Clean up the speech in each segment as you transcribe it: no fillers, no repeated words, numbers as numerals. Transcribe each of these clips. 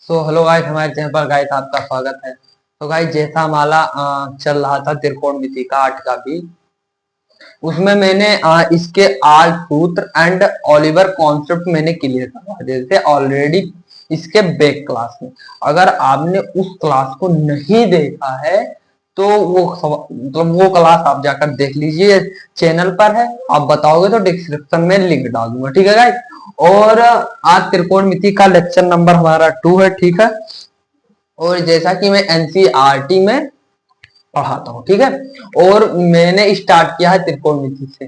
Hello guys, हमारे channel पर guys आपका स्वागत है। तो गाइस जैसा हमारा चल रहा था त्रिकोणमिति का 8 का भी, उसमें मैंने इसके आल सूत्र एंड ओलिवर कॉन्सेप्ट मैंने क्लियर करवा दिए थे ऑलरेडी इसके बैक क्लास में। अगर आपने उस क्लास को नहीं देखा है तो वो क्लास आप जाकर देख लीजिए, चैनल पर है। आप बताओगे तो डिस्क्रिप्शन में लिंक डाल दूंगा, ठीक है गाइस। और आज त्रिकोणमिति का लेक्चर नंबर हमारा 2 है, ठीक है। और जैसा कि मैं एनसीईआरटी में पढ़ाता हूँ, ठीक है, और मैंने स्टार्ट किया है त्रिकोणमिति से।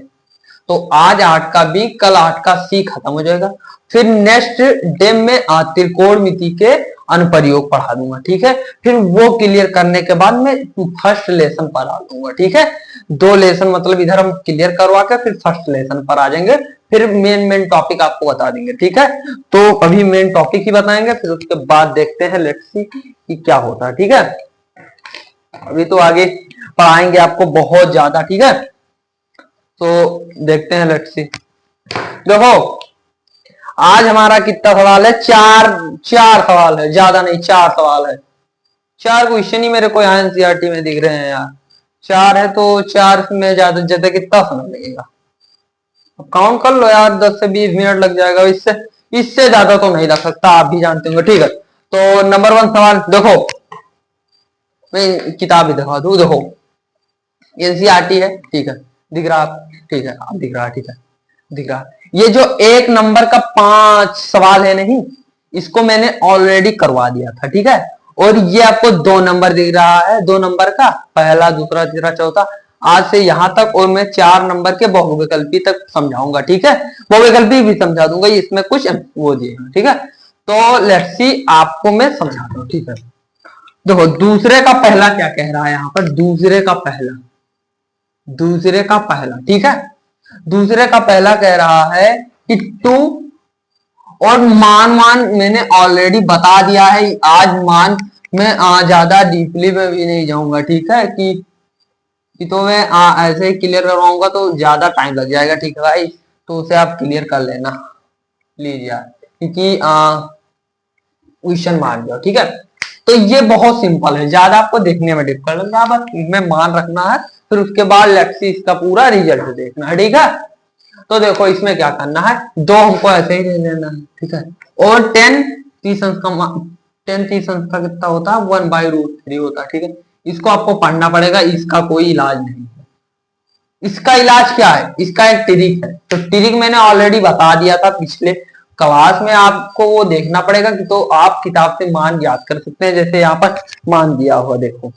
तो आज 8 का बी, कल 8 का सी खत्म हो जाएगा। फिर नेक्स्ट डे में त्रिकोणमिति के अनुप्रयोग पढ़ा दूंगा, ठीक है। फिर वो क्लियर करने के बाद मैं फर्स्ट लेसन पर आ दूंगा, ठीक है। 2 लेसन मतलब इधर हम क्लियर करवा के फिर फर्स्ट लेसन पर आ जाएंगे। फिर मेन टॉपिक आपको बता देंगे, ठीक है। तो अभी मेन टॉपिक ही बताएंगे, फिर उसके बाद देखते हैं लेट्स सी कि क्या होता है, ठीक है। अभी तो आगे पढ़ाएंगे आपको बहुत ज्यादा, ठीक है। तो देखते हैं लेट्स सी। देखो आज हमारा कितना सवाल है, चार सवाल है, ज्यादा नहीं, 4 सवाल है। 4 क्वेश्चन ही मेरे को यहाँ एनसीईआरटी में दिख रहे हैं यार। 4 है तो 4 में ज्यादा ज्यादा कितना समय लगेगा, काउंट कर लो यार, 10 से 20 मिनट लग जाएगा। इससे इससे ज्यादा तो नहीं लग सकता, आप भी जानते होंगे, ठीक है। तो नंबर 1 सवाल देखो, मैं किताब भी दिखा दू, देखो एनसीईआरटी है, ठीक है, दिख रहा आप, ठीक है, आप दिख रहा, ठीक है, दिख रहा। ये जो 1 नंबर का 5 सवाल है नहीं, इसको मैंने ऑलरेडी करवा दिया था, ठीक है। और ये आपको 2 नंबर दिख रहा है, 2 नंबर का पहला, दूसरा, तीसरा, चौथा, आज से यहां तक। और मैं 4 नंबर के बहुविकल्पी तक समझाऊंगा, ठीक है। बहुविकल्पी भी समझा दूंगा, इसमें कुछ वो दिए, ठीक है। तो लेट्स सी, आपको मैं समझाता हूँ, ठीक है। देखो दूसरे का पहला क्या कह रहा है यहाँ पर, दूसरे का पहला, ठीक है। दूसरे का पहला कह रहा है कि 2, और मान मैंने ऑलरेडी बता दिया है। आज मान मैं ज्यादा डीपली में भी नहीं जाऊंगा, ठीक है, कि तो मैं ऐसे ही क्लियर करवाऊंगा तो ज्यादा टाइम लग जाएगा, ठीक है भाई। तो उसे आप क्लियर कर लेना प्लीज यार, क्योंकि क्वेश्चन मान जाओ, ठीक है। तो ये बहुत सिंपल है, ज्यादा आपको देखने में डिफिकल्ट लगता है, बस में मान रखना है। फिर उसके बाद लेट्स सी इसका पूरा रिजल्ट देखना है, ठीक है। तो देखो इसमें क्या करना है, 2 हमको ऐसे ही ले लेना है, ठीक है। और 10 30 अंश का 10 30 अंश का कितना होता है, 1/√3 होता है, ठीक है। इसको आपको पढ़ना पड़ेगा, इसका कोई इलाज नहीं है। इसका इलाज क्या है, इसका एक ट्रिक है। तो ट्रिक मैंने ऑलरेडी बता दिया था पिछले क्लास में, आपको वो देखना पड़ेगा कि तो आप किताब से मान याद कर सकते हैं। जैसे यहाँ पर मान दिया हुआ, देखो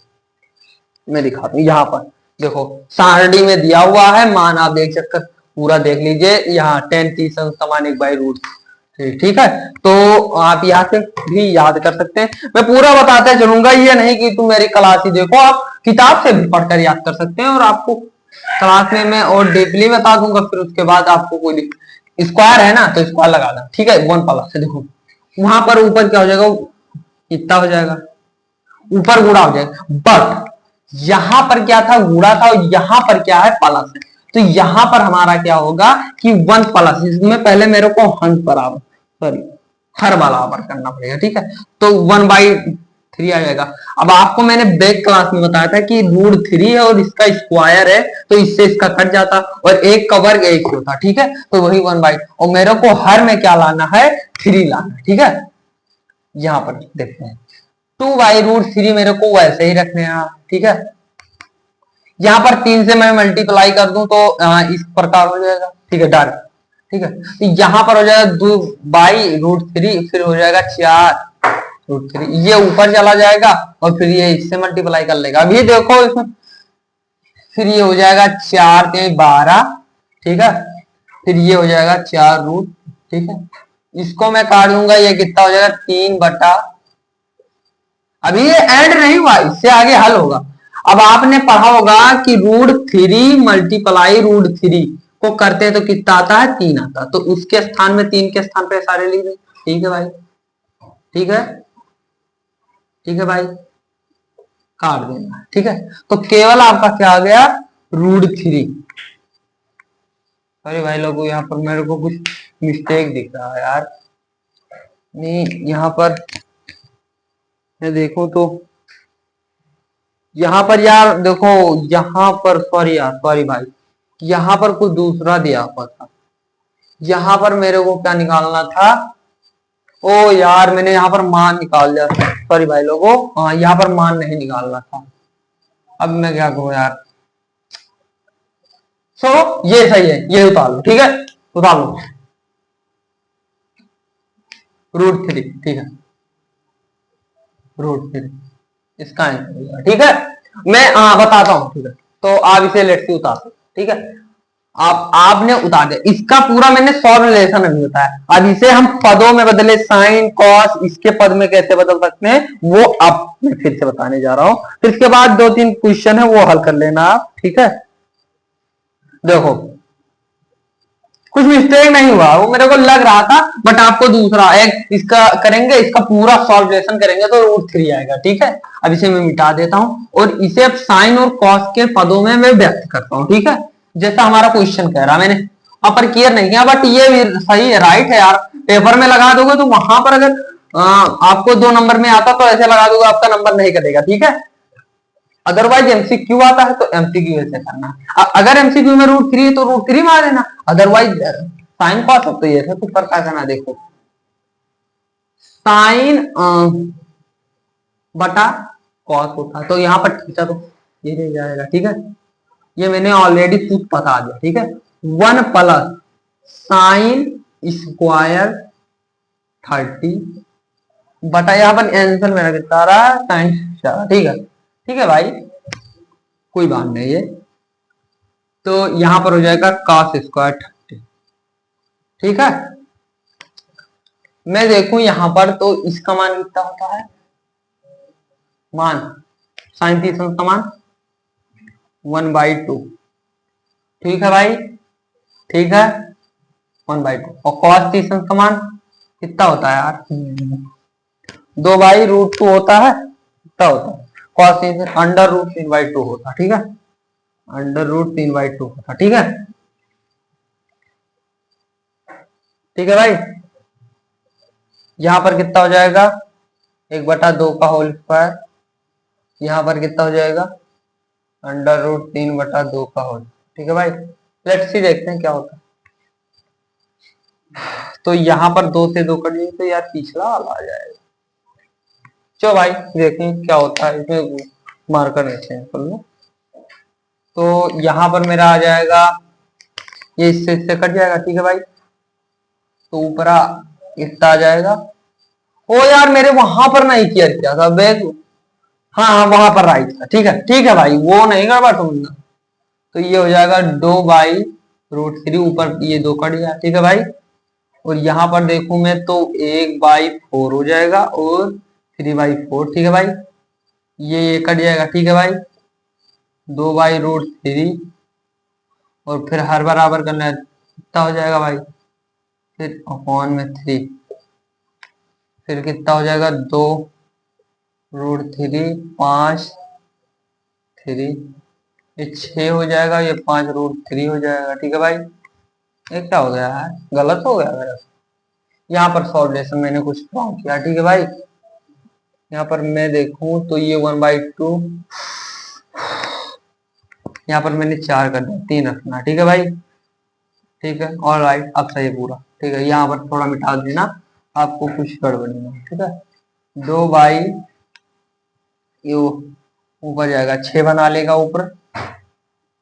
मैं दिखाता हूँ, यहाँ पर देखो सारणी में दिया हुआ है मान, आप देख सकते, पूरा देख लीजिए। यहाँ 10 30 का मान 1/√3, ठीक है। तो आप यहाँ से भी याद कर सकते हैं, मैं पूरा बताते चलूंगा, ये नहीं कि तुम मेरी क्लास ही देखो, आप किताब से भी पढ़कर याद कर सकते हैं। और आपको क्लास में मैं और डीपली बता दूंगा। फिर उसके बाद आपको कोई स्क्वायर है ना, तो स्क्वायर लगा देना, ठीक है। 1 से देखो वहां पर ऊपर क्या हो जाएगा, कितना हो जाएगा, ऊपर गुणा हो जाएगा। बट यहां पर क्या था, गुणा था, और यहां पर क्या है, प्लस है। तो यहां पर हमारा क्या होगा कि 1+, इसमें पहले मेरे को हंस बराबर, सॉरी हर बराबर करना पड़ेगा, ठीक है। तो 1/3 आ जाएगा। अब आपको मैंने बैक क्लास में बताया था कि √3 है और इसका स्क्वायर है, तो इससे इसका कट जाता, और एक का वर्ग 1 ही होता, ठीक है। तो वही 1/, और मेरे को हर में क्या लाना है, 3 लाना है, ठीक है। यहां पर देखते हैं 2/√3 मेरे को वैसे ही रखने हैं, ठीक है। यहां पर 3 से मैं मल्टीप्लाई कर दूं तो इस प्रकार हो जाएगा, ठीक है, डर, ठीक है। तो यहां पर हो जाएगा 2/√3, फिर हो जाएगा 4√3, ये ऊपर चला जाएगा और फिर ये इससे मल्टीप्लाई कर लेगा। अभी देखो इसमें, फिर ये हो जाएगा 4 3 12, ठीक है। फिर ये हो जाएगा 4√, ठीक है। इसको मैं काट दूंगा, ये कितना हो जाएगा, 3/, अभी ये एंड नहीं हुआ, इससे आगे हल होगा। अब आपने पढ़ा होगा कि √3 मल्टीप्लाई √3 को करते हैं तो कितना आता है, 3 आता है। तो उसके स्थान में 3 के स्थान पे सारे लिख दें, ठीक है भाई, ठीक है, ठीक है भाई, काट देना, ठीक है। तो केवल आपका क्या आ गया, √3। अरे भाई लोगों, यहाँ पर मेरे को कुछ मिस्टेक दिख रहा है यार, नहीं यहाँ पर मैं देखूं तो यहाँ पर यार देखो, यहाँ पर सॉरी यार, सॉरी भाई, यहाँ पर कुछ दूसरा दिया हुआ था। यहाँ पर मेरे को क्या निकालना था, ओ यार मैंने यहाँ पर मान निकाल दिया था, सॉरी भाई लोगों। हाँ, यहाँ पर मान नहीं निकालना था। अब मैं क्या करूँ यार। सो ये सही है, ये उतार लो, ठीक है, उतार लो। √3, ठीक है, √3 इसका आंसर, ठीक है। मैं बताता हूँ, ठीक है। तो आप इसे लेट से उतार दो, ठीक है। आपने उतार दिया, इसका पूरा मैंने सॉल्व रिलेशन अभी बताया। अब इसे हम पदों में बदले, साइन कॉस, इसके पद में कैसे बदल सकते हैं वो अब मैं फिर से बताने जा रहा हूं। फिर इसके बाद 2-3 क्वेश्चन है वो हल कर लेना आप, ठीक है। देखो कुछ मिस्टेक नहीं हुआ, वो मेरे को लग रहा था, बट आपको दूसरा एक इसका करेंगे, इसका पूरा सॉल्वेशन करेंगे तो √3 आएगा, ठीक है। अब इसे मैं मिटा देता हूं और इसे अब साइन और कॉस के पदों में मैं व्यक्त करता हूं, ठीक है। जैसा हमारा क्वेश्चन कह रहा, मैंने अपर क्लियर नहीं किया, बट ये भी सही है, राइट है यार। पेपर में लगा दोगे तो वहां पर अगर आपको 2 नंबर में आता तो ऐसे लगा दोगे, आपका नंबर नहीं कटेगा, ठीक है। अदरवाइज एमसीक्यू आता है तो एमसीक्यू ऐसे करना है। अगर एमसीक्यू में √3 है तो √3 मार देना, अदरवाइज साइन कॉस तो ये है, कुछ फर्क करना। देखो साइन बटा कॉस होता तो यहाँ पर थीटा तो ये रह जाएगा, ठीक है। ये मैंने ऑलरेडी खुद बता दिया, ठीक है। 1 प्लस साइन स्क्वायर 30 बटा, यहाँ पर आंसर मेरा कितना आ रहा है, साइन, ठीक है, ठीक है भाई, कोई बात नहीं है। तो यहां पर हो जाएगा cos स्क्वायर 30, ठीक है। मैं देखूं यहां पर तो इसका मान कितना होता है, मान साइन 30 का मान 1/2, ठीक है भाई, ठीक है, 1/2। और cos 30 का मान कितना होता है यार, 2/√2 होता है, कितना होता है cos 30 √3/2 होता है, ठीक है, √3/2 होता, ठीक है, ठीक है भाई। यहां पर कितना हो जाएगा, 1/2 का होल स्क्वायर, यहां पर कितना हो जाएगा, √3/2 का होल, ठीक है भाई। लेट्स सी देखते हैं क्या होता है। तो यहाँ पर 2 से 2 कट जाए तो यार पिछला वाला आ जाएगा। चलो भाई देखें क्या होता है, इसमें मार्कर ऐसे कर लो। तो यहाँ पर मेरा आ जाएगा, ये इससे कट जाएगा, ठीक है भाई। तो ऊपर इतना आ जाएगा। ओ यार मेरे वहां पर नहीं किया क्या था बैग, हाँ हाँ वहां पर राइट था, ठीक है भाई, वो नहीं गड़बड़ समझना। तो ये हो जाएगा 2/√3, ऊपर ये 2 कट गया, ठीक है भाई। और यहाँ पर देखूं मैं तो 1/4 हो जाएगा और 3/4, ठीक है भाई। ये कट जाएगा, ठीक है भाई, 2/√3 और फिर हर बराबर करना है, कितना हो जाएगा भाई, फिर अपॉन में 3, फिर कितना हो जाएगा 2√3, 5 3, ये 6 हो जाएगा, ये 5√3 हो जाएगा, ठीक है भाई। ये क्या हो गया है, गलत हो गया मेरा, यहाँ पर सॉल्वेशन मैंने कुछ रॉन्ग किया, ठीक है भाई। यहाँ पर मैं देखूं तो ये 1/2, यहाँ पर मैंने 4 कर दिया, 3 रखना, ठीक है भाई, ठीक है, और राइट, अब सही पूरा, ठीक है। यहाँ पर थोड़ा मिटा देना, आपको कुछ गड़बड़ी नहीं, ठीक है। 2 बाई ये ऊपर जाएगा 6 बना लेगा ऊपर,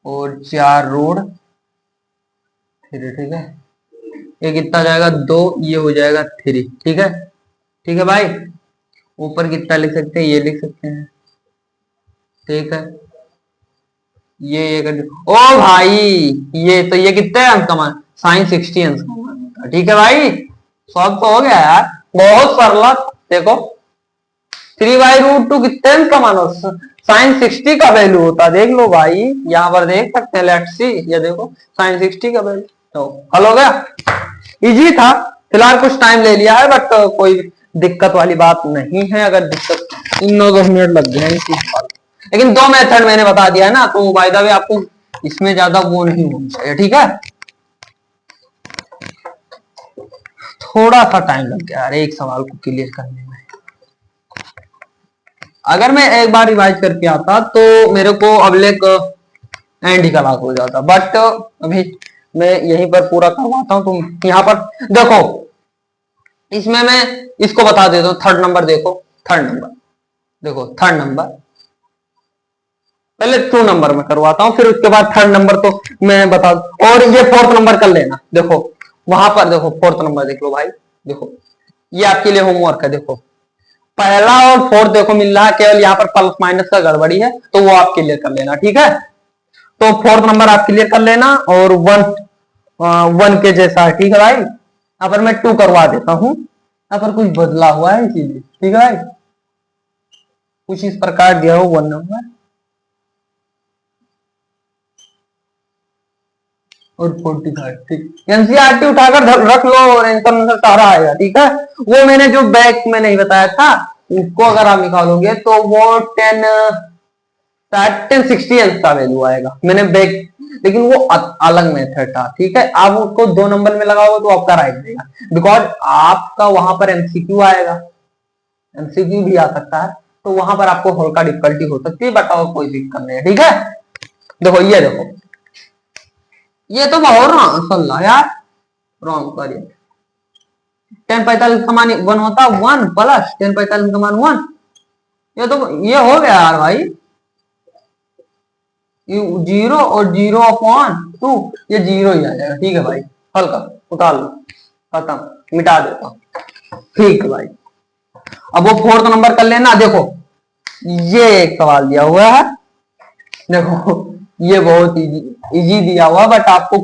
और 4√3, ठीक है। ये कितना जाएगा 2, ये हो जाएगा 3, ठीक है, ठीक है भाई। ऊपर कितना लिख सकते हैं, ये लिख सकते हैं, ठीक है। ये कर, ओ भाई ये तो, ये कितना है अंक मान, साइन 60 अंक का मान होता है, ठीक है भाई। सॉल्व तो हो गया यार, बहुत सरल। देखो 3/√2 कितने अंक का मान हो, साइन 60 का वैल्यू होता है, देख लो भाई, यहाँ पर देख सकते हैं, लेट्स सी, ये देखो साइन 60 का वैल्यू, तो हल हो गया। इजी था, फिलहाल कुछ टाइम ले लिया है, बट कोई दिक्कत वाली बात नहीं है। अगर दिक्कत, इन 9-10 मिनट लग गए हैं, लेकिन 2 मेथड मैंने बता दिया है ना, तो बाय द वे आपको इसमें ज्यादा वो नहीं होना चाहिए, ठीक है। थोड़ा सा टाइम लग गया यार एक सवाल को क्लियर करने में। अगर मैं एक बार रिवाइज करके आता तो मेरे को अगले एंड ही क्लास हो जाता, बट अभी मैं यहीं पर पूरा करवाता हूँ। तुम यहाँ पर देखो, इसमें मैं इसको बता देता हूँ। थर्ड नंबर देखो, थर्ड नंबर देखो, थर्ड नंबर पहले 2 नंबर में करवाता हूँ, फिर उसके बाद थर्ड नंबर तो मैं बता। और ये 4th नंबर कर लेना। देखो वहां पर देखो 4th नंबर देख लो भाई, देखो ये आपके लिए होमवर्क है। देखो पहला और 4th देखो मिल रहा है, केवल यहाँ पर प्लस माइनस का गड़बड़ी है, तो वो आप क्लियर कर लेना, ठीक है। तो 4th नंबर आप क्लियर कर लेना, और 1 के जैसा है, ठीक है भाई। यहाँ पर मैं 2 करवा देता हूँ, यहाँ पर कुछ बदला हुआ है इसीलिए, ठीक है भाई। कुछ इस प्रकार दिया हो 1 नंबर और 45, ठीक। एनसीईआरटी उठाकर रख लो और इंटरनेशनल सारा आएगा, ठीक है। वो मैंने जो बैक में नहीं बताया था, उसको अगर आप निकालोगे तो वो 1060 का वैल्यू आएगा। मैंने बैक, लेकिन वो अलग मेथड था, ठीक है। आप उसको 2 नंबर में लगाओगे तो आपका राइट देगा, बिकॉज आपका वहां पर एमसीक्यू आएगा, एमसीक्यू भी आ सकता है, तो वहां पर आपको हल्का डिफिकल्टी हो सकती है, बताओ कोई दिक्कत नहीं है, ठीक है। देखो ये देखो, ये तो बहुत सल्ला यार, रॉन्ग करिए। 1045 का मान 1 होता है, 1 प्लस 1045 का मान 1, ये तो ये हो गया यार भाई, 0 और 0/2, ये 0 ही आ जाएगा, ठीक है भाई। हल कर, उतार लो, खत्म, मिटा देता हूं, ठीक है भाई। अब वो 4th नंबर कर लेना। देखो ये एक सवाल दिया हुआ है, देखो ये बहुत इजी दिया हुआ, बट आपको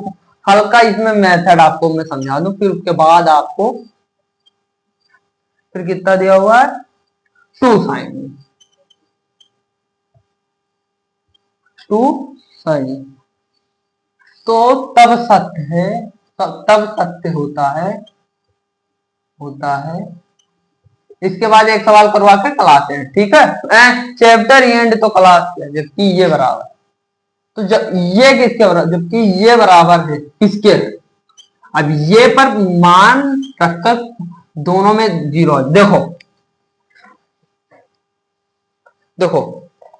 हल्का इसमें मेथड आपको मैं समझा दूं, फिर उसके बाद आपको फिर कितना दिया हुआ है 2 साइन, 2 साइन, तो तब सत्य है, तब सत्य होता है। इसके बाद एक सवाल करवा के क्लास है, ठीक है। चैप्टर एंड तो क्लास है, जबकि ये बराबर, तो जब ये किसके बराबर, जबकि ये बराबर है किसके, अब ये पर मान रखकर दोनों में 0। देखो देखो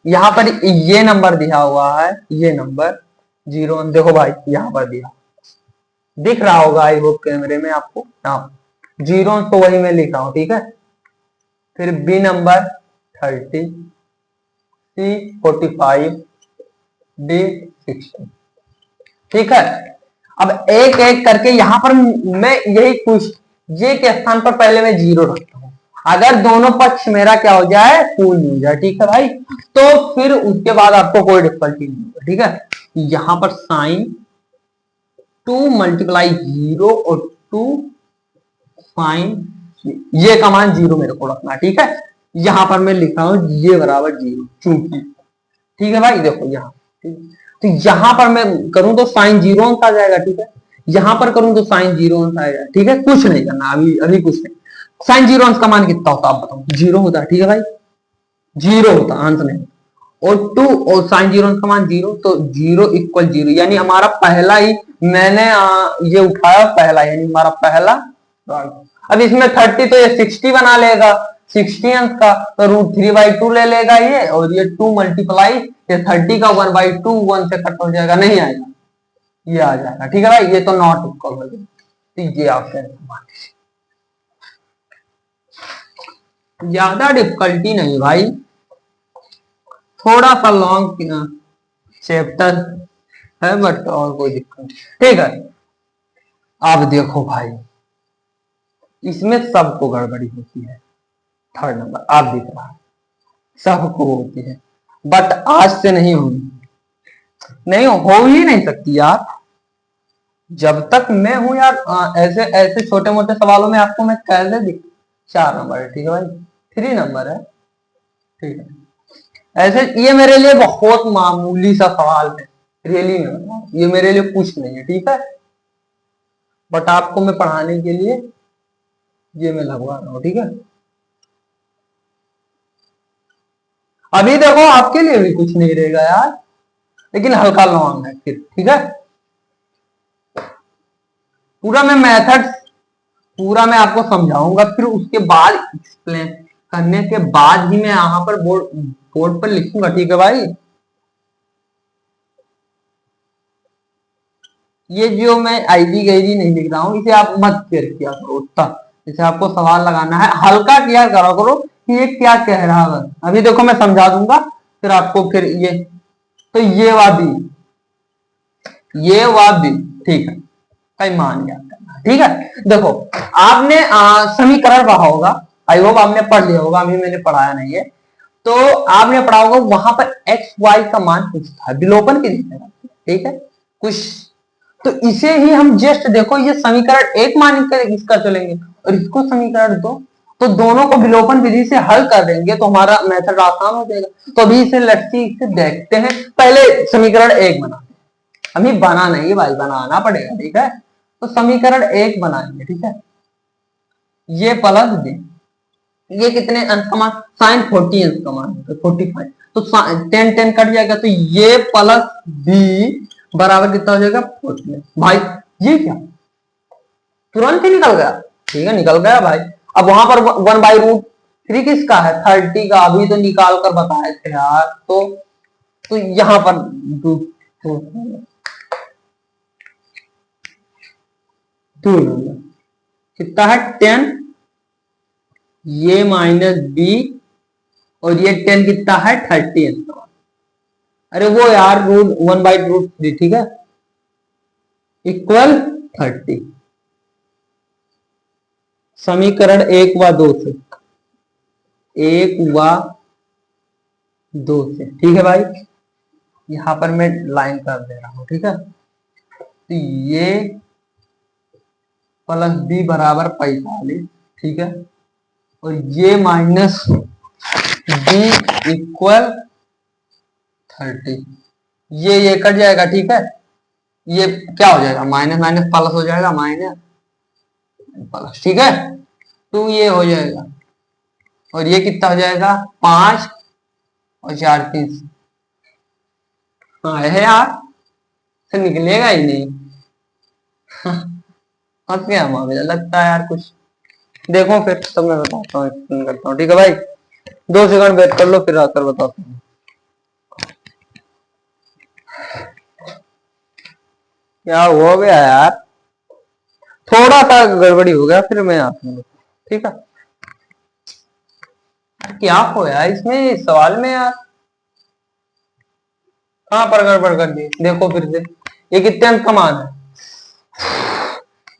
यहां पर ये नंबर दिया हुआ है, ये नंबर 0, देखो भाई यहां पर दिया, दिख रहा होगा आई होप कैमरे में आपको, यहाँ 0 तो वही मैं लिख रहा हूं, ठीक है। फिर बी नंबर 30, सी 45, डी 60, ठीक है। अब एक एक करके यहां पर मैं यही कुछ, ये के स्थान पर पहले मैं 0 रखता हूं, अगर दोनों पक्ष मेरा क्या हो जाए, पूर्ण हो जाए, ठीक है भाई, तो फिर उसके बाद आपको कोई डिफिकल्टी नहीं होगा, ठीक है। यहां पर साइन 2 मल्टीप्लाई 0 और 2 साइन, ये का मान 0 मेरे को रखना, ठीक है। यहां पर मैं लिख रहा हूं ये बराबर 0, चूंकि, ठीक है भाई। देखो यहाँ, तो यहां पर मैं करूं तो साइन 0 अंश आ जाएगा, ठीक है। यहां पर करूं तो साइन 0 अंश आएगा, ठीक है। कुछ नहीं करना अभी, अभी कुछ नहीं। साइन 0 अंश का मान कितना होता है आप बताओ, 0 होता है, ठीक है भाई, 0 होता अंश नहीं। और 2 और साइन 0 अंश का मान 0, तो 0 इक्वल 0, यानी हमारा पहला ही, मैंने ये उठाया पहला, यानी हमारा पहला। अब इसमें 30 तो ये 60 बना लेगा, 60 अंश का, तो √3/2 ले लेगा ये, और ये 2 मल्टीप्लाई, ये 30 का 1/2 1 से कट हो जाएगा, नहीं आएगा, ये आ जाएगा, ठीक है भाई। ये तो नॉट इक्वल हो जाएगा, तो ये आपके ज्यादा डिफिकल्टी नहीं भाई, थोड़ा सा लॉन्ग चैप्टर है, बट और कोई दिक्कत नहीं, ठीक है। आप देखो भाई, इसमें सबको गड़बड़ी होती है, थर्ड नंबर आप दिख रहा है, सबको होती है, बट आज से नहीं होगी, नहीं हो ही नहीं सकती यार, जब तक मैं हूं यार। ऐसे ऐसे छोटे मोटे सवालों में आपको मैं कैसे दिख, 4 नंबर है, ठीक है भाई, 3 नंबर है, ठीक है। ऐसे ये मेरे लिए बहुत मामूली सा सवाल है, रियली में ये मेरे लिए कुछ नहीं है, ठीक है, बट आपको मैं पढ़ाने के लिए ये मैं लगवा रहा हूं, ठीक है। अभी देखो आपके लिए भी कुछ नहीं रहेगा यार, लेकिन हल्का लॉन्ग है फिर, ठीक है। पूरा मैं मेथड पूरा मैं आपको समझाऊंगा, फिर उसके बाद एक्सप्लेन करने के बाद ही मैं यहाँ पर बोर्ड पर लिखूंगा, ठीक है भाई। ये जो मैं आईडी गैरी नहीं लिख रहा हूँ, इसे आप मत शेयर किया करो उतना। इसे आपको सवाल लगाना है, हल्का किया करा करो कि ये क्या कह रहा है। अभी देखो मैं समझा दूंगा, फिर आपको फिर ये, तो ये वादी, ये वादी, ठीक है, कई मान गया, ठीक है। देखो आपने समीकरण पढ़ा होगा, आई होप आपने पढ़ लिया होगा, अभी मैंने पढ़ाया नहीं है, तो आपने पढ़ा होगा वहां पर एक्स वाई का मान पूछता है, विलोपन की दिशा, ठीक है कुछ। तो इसे ही हम जस्ट देखो, ये समीकरण एक मान इसका चलेंगे और इसको समीकरण दो, तो दोनों को विलोपन विधि से हल कर देंगे तो हमारा मेथड आसान हो जाएगा। तो अभी इसे लेट्स इसे देखते हैं, पहले समीकरण एक बना, अभी बना नहीं भाई, बनाना पड़ेगा, ठीक है। तो समीकरण एक बनाएंगे, ठीक है, ये प्लस बी, ये कितने अंश का मान, साइन 40 अंश का मान है, 45, तो 10 10 कट जाएगा, तो ये प्लस बी बराबर कितना हो जाएगा 40। भाई ये क्या तुरंत ही निकल गया, ठीक है निकल गया भाई। अब वहां पर 1/√3 किसका है, 30 का, अभी तो निकाल कर बताए थे यार। तो यहां पर कितना है 10, ये माइनस बी, और ये 10 कितना है 30। अरे वो यार √1/√3, ठीक है, इक्वल 30। समीकरण एक व दो से, एक व दो से, ठीक है भाई। यहां पर मैं लाइन कर दे रहा हूं, ठीक है। तो ये प्लस बी बराबर 45, ठीक है, और ये माइनस बी इक्वल 30। ये कट जाएगा, ठीक है, ये क्या हो जाएगा, माइनस माइनस प्लस हो जाएगा, माइनस प्लस, ठीक है। तो ये हो जाएगा, और ये कितना हो जाएगा 5 और 4 30। हाँ है यार, तो निकलेगा ही नहीं। फंस गया मुझे लगता है यार कुछ। देखो फिर तब मैं बताता हूँ, एक्सप्लेन करता हूँ, ठीक है भाई। 2 सेकंड वेट कर लो, फिर आकर बताता हूँ क्या हो गया यार। थोड़ा सा गड़बड़ी हो गया, फिर मैं आता हूँ, ठीक है। क्या होया इसमें सवाल में यार, कहां पर गड़बड़ कर दी, देखो फिर से। ये कितने अंक का मान है,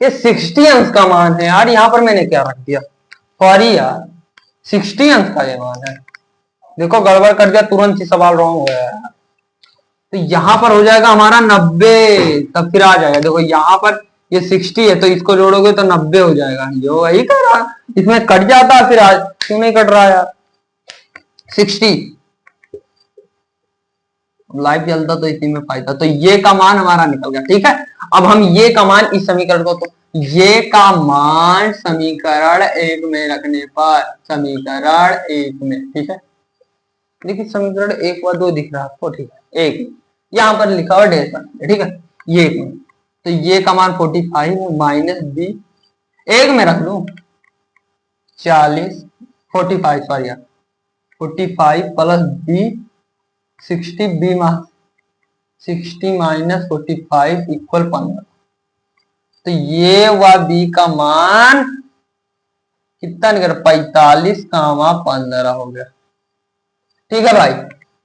ये 60 अंश का मान है यार। यहाँ पर मैंने क्या रख दिया, सॉरी यार, 60 अंश का ये मान है। देखो गड़बड़ कर दिया, तुरंत ही सवाल रॉन्ग हो गया यार। तो यहाँ पर हो जाएगा हमारा 90, तब फिर आ जाएगा। देखो यहाँ पर ये 60 है, तो इसको जोड़ोगे तो 90 हो जाएगा। जो वही कर रहा, इसमें कट जाता, फिर आज क्यों नहीं कट रहा यार 60। लाइव चलता तो इसी में फायदा। तो ये का मान हमारा निकल गया, ठीक है। अब हम ये का मान इस समीकरण को, तो ये का मान समीकरण एक में रखने पर, समीकरण एक में, ठीक है। देखिए समीकरण एक व दो दिख रहा है आपको, ठीक है, एक यहाँ पर लिखा हुआ डेढ़ पर, ठीक है, ये एक में। तो ये का मान 45 है, माइनस बी, एक में रख लू 40, 45 सॉरी यार, 45 plus B 60, B 60 minus 45 equal 15। तो ये व बी का मान कितना निकल, 45 का 15 हो गया, ठीक है भाई।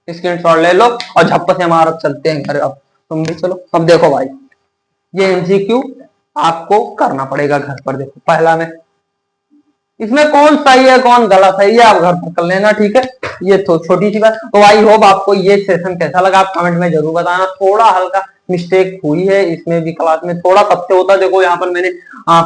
स्क्रीनशॉट ले लो और झप्प से हमारा चलते हैं घर। अब तुम भी चलो। अब देखो भाई, ये एमसीक्यू आपको करना पड़ेगा घर पर। देखो पहला में, इसमें कौन सही है कौन गलत है ये आप घर पर कर लेना, ठीक है। ये तो छोटी सी बात। तो आई होप आपको ये सेशन कैसा लगा, आप कमेंट में जरूर बताना। थोड़ा हल्का मिस्टेक हुई है इसमें भी, क्लास में थोड़ा सबसे होता है। देखो यहाँ पर मैंने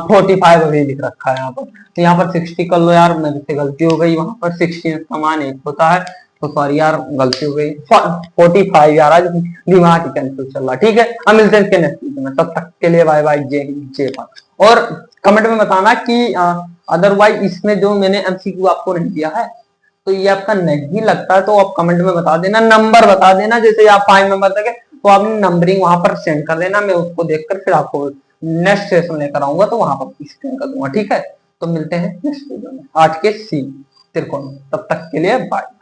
45 अभी लिख रखा है, यहाँ पर तो यहाँ पर 60 कर लो यार, मेरे से गलती हो गई। वहां पर 60 का मान 1 होता है, तो सॉरी यार गलती हो गई। 45 यार, आज दिमाग कैंसिल चल रहा, ठीक है। अब मिलते हैं इसके नेक्स्ट वीडियो में, तब तक के लिए बाय बाय, जय हिंद जय भारत। और कमेंट में बताना कि अदरवाइज इसमें जो मैंने एमसीक्यू आपको नहीं दिया है तो ये आपका नहीं लगता है, तो आप कमेंट में बता देना, नंबर बता देना। जैसे आप 5 नंबर तक है तो आप नंबरिंग वहां पर सेंड कर देना, मैं उसको देखकर फिर आपको नेक्स्ट सेशन लेकर आऊंगा, तो वहां पर सेंड कर दूंगा, ठीक है। तो मिलते हैं नेक्स्ट वीडियो में, आज के सी। त्रिकोण। तब तक के लिए बाय।